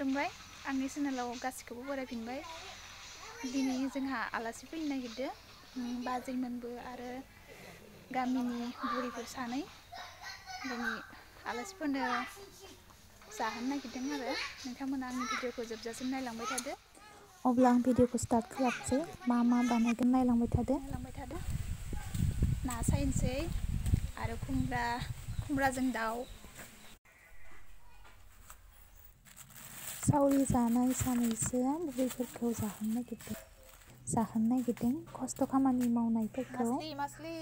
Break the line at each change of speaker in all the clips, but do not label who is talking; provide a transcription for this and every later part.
खुलुमबाय आंनि चेनेलाव गासिखौबो बरायफिनबाय। दिनै जोंहा आलासि फैनो नागिरदों बाजैमोनबो आरो गामिनि बुरैफोर सानै दिनै आलासिफोरनो जाहोनो नागिरदों आरो नोंथांमोना आंनि भिडिअखौ जोबजासिम नायलांबाय थादो।
अब्ला आं भिडिअखौ स्टार्ट खालामसै मा बानायगोन नायलांबाय थादो।
ना सायनोसै आरो खुमब्राजों दाउ।
सावरि जानाय सानैसो बुरैफोरखौ जाहोनो नागिरदों खस्थ' खामानि मावनायफोरखौ।
मासलि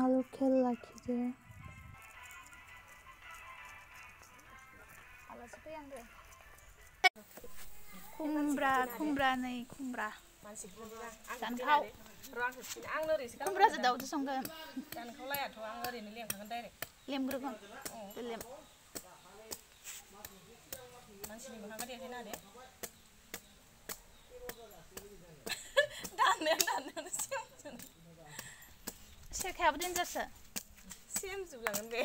आलु खेल लाखिदो।
आलासि फैहांदो। खुमब्रा दानखाव खुमब्राजों दाउजों संगोन।
दानखावलायाथ' आं ओरैनो लेंखागोन डाइरेक्ट
लेमग्रोगोन लेम
मानसिनि मोखांखौ देखायना होदे दाननायानो
सेखायाबो देन्जारसो
सेम जोबलांगोन बे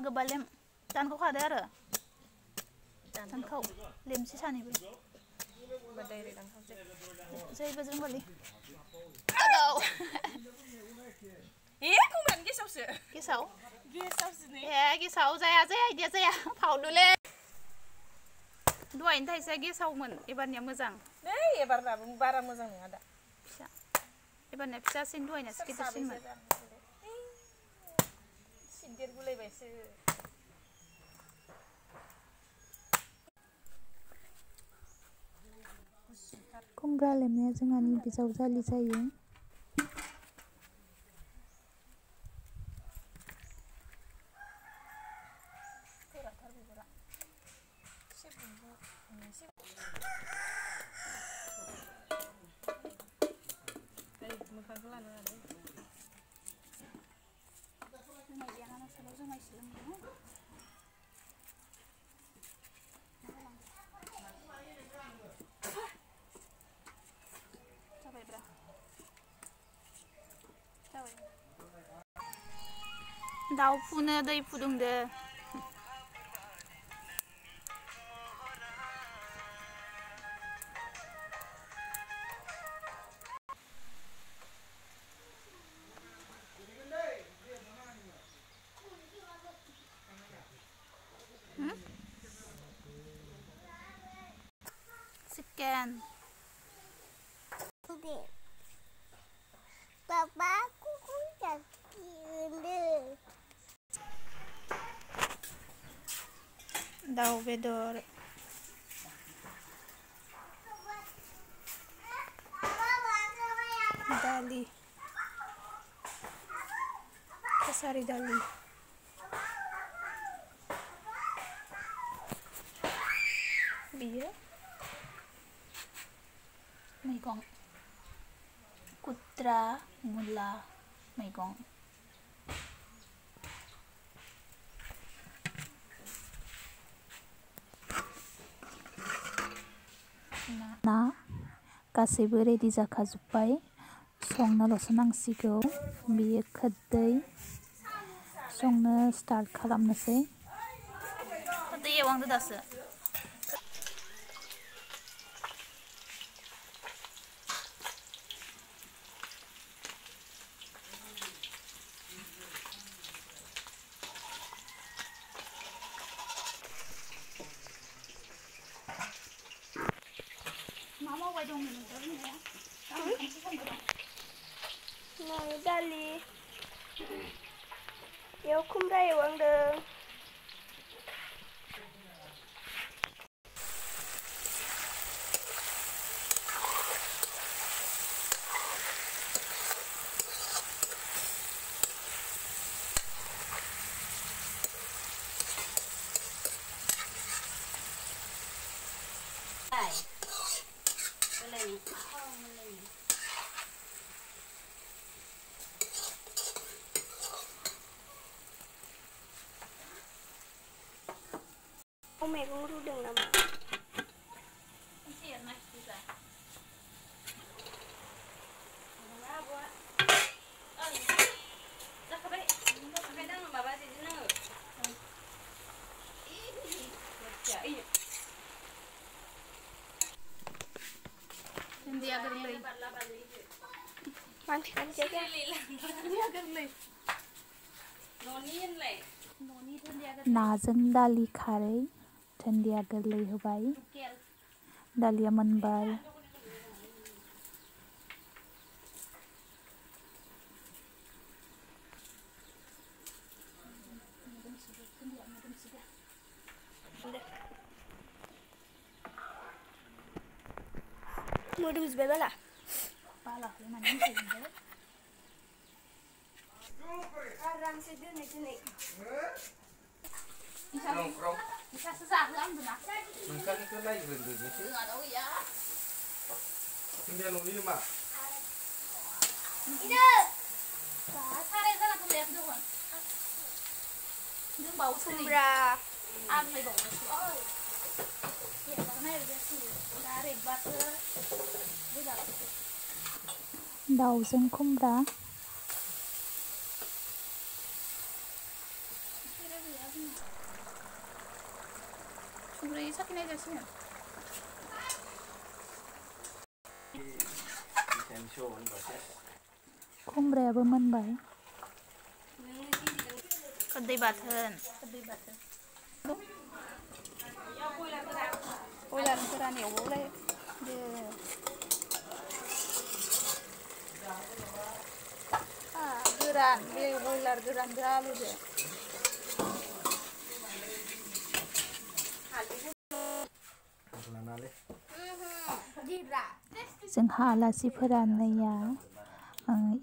गोबा लेम दानखावखादो आरो दानखाव लेमसि सानैबो
डाइरेक्ट दानखावसै
जैबो जोंबालि
खुमब्रानो गेसावसो
गेसाव जाया इदिया जाया फावदोलै दहायनो थाइसेया गेसावमोन एबारनिया मोजां
नै एबारनाबो बारा मोजां नङा दा
फिसा एबारनिया फिसासिन दहायनासो गिदिरसिनमोन
सिन्देर गुलायबायसो
खुमब्रा लेमनाया जोंहानि बिजावजालि जायो।
मोखांखौ लानो हादों
दाउ फुनो दै फुदुंदो chicken
Papa, aku sakit.
दाउ बेदर दालि केसारि दालि बियो मैगं कुट्रा मुला मैगं
ना गासैबो रेडि जाखाजोब्बाय संनोल'सो नांसिगौ बियो खोरदै संनो स्टार्ट खालामनोसै
खोरदै एवहांदो दासो मा मावबाय दं नोंसोर
दालि बेयाव खुमब्रा एवहांदों मैगं रुदों नामा?
दुन्दिया गोरलै
मानसिkan jaga.
दुन्दिया गोरलै
नाजों दालि खारै दुन्दिया गोरलै होबाय दालिया मोनबाय
Modus bebala.
बालाखौ माने होजोबबाय
Arang sedene sedene.
बिसासो जाहो आंबोना
नोंथांनिखौ नायग्रोदोसो दुन्दिया न'नि मा
साराय जाना दोनलायाखै दखन दंबावोसो नै
Kumbra.
आग्लायबावोसो देरबाबो नायबायसो दा रेबबासो गोजालासो
दाउजों खुमब्रा
संख्रि साखिनाय जासिगोन
खुमब्रायाबो मोनबाय
खोरदै बाथोन बयलार गोरान एवबावलाय गोरान बे बयलार गोरानजों आलुजों
जोंहा आलासिफोरा नैया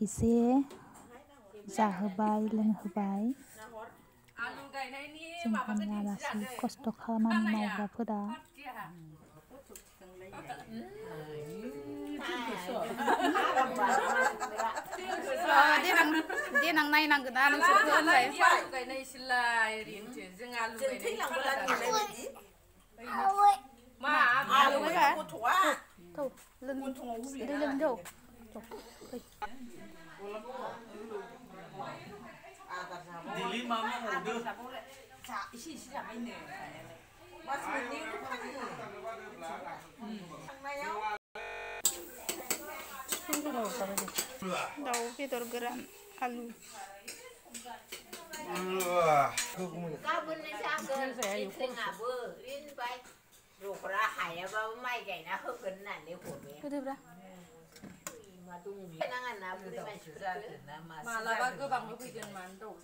एसे जाहोबाय लोंहोबाय जोंहानि आलासि खस्थ' खामानि मावग्राफोरा
देनां नायनांगोना नोंसोरखौ होनलाय
मा गथ'आ
थौ दै लोंजौ
दिलि मा मावदो
एसे जाबायनो मास मोननैल' फानो थांनायाव
दाउ बेदर गोरान आलु
गाबोननो जागोन जोंहाबो रिनबाय रग्रा हायाबाबो माइ गायना होगोन होननानै हरबाय
होदोब्रा
मा दङ नाङा ना बुरै मानसिफोरखौ
मालाबा गोबां होफैगोन मानो दं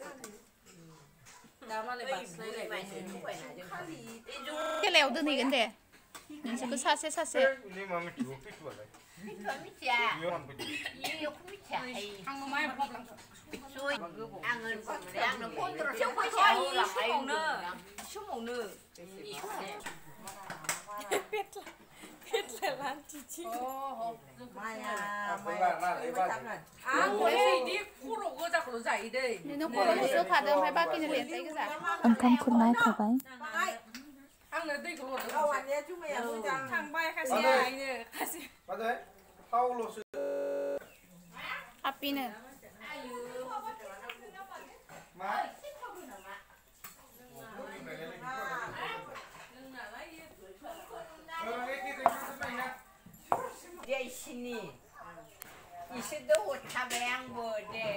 दा मालाय बास्लायलायबाय
खेलायाव दोनहैगोन दे नोंसोरखौ सासे सासे
मिथिया इयोखौ मिथिया
आङो माइ बाबलांखौ
आंनो 1500 फैसा होलांनाय
समावनो आं बिदि खर' गोजाखौल' जायो दै
नोंनो खर'ल'सो होखादों ओमफ्राय बाखिनो लेन्साय गोजा
ओंखाम खुरनाय थाबाय
आंनो दैखौ हरदों थांबाय खासेया आइनो खासे
थावल'सो
आपिनो
मा
इसिनि इसोर도 हरखाबाय आंबो दे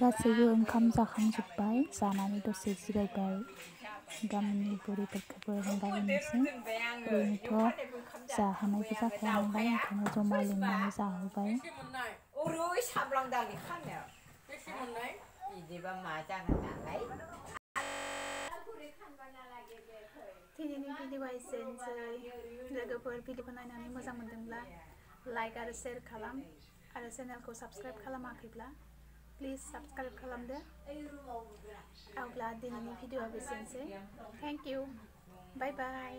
गासैबो ओंखाम जाखांजोब्बाय जानानै दसे जिरायबाय गामिनि बुरैफोरखौबो होनबायनोसै ओरैनोथ' जाहोनायबो जाखाया नालाय ओंखायनो जमा लिंनानै जाहोबाय
ओरै साब्लां दालि खानो
बेसे मोननाय
बिदिबा मा जागोन नालाय
दिनैनि भिडिअआ एसेनोसै लोगोफोर भिडिअखौ नायनानै मोजां मोनदोंब्ला लाइक आरो शेयार खालाम आरो चेनेलखौ साबस्क्राइब खालामाखैब्ला प्लिज साबस्क्राइब खालामदो अब्ला दिनैनि भिडिअआ एसेनोसै थेंक इउ बाय बाय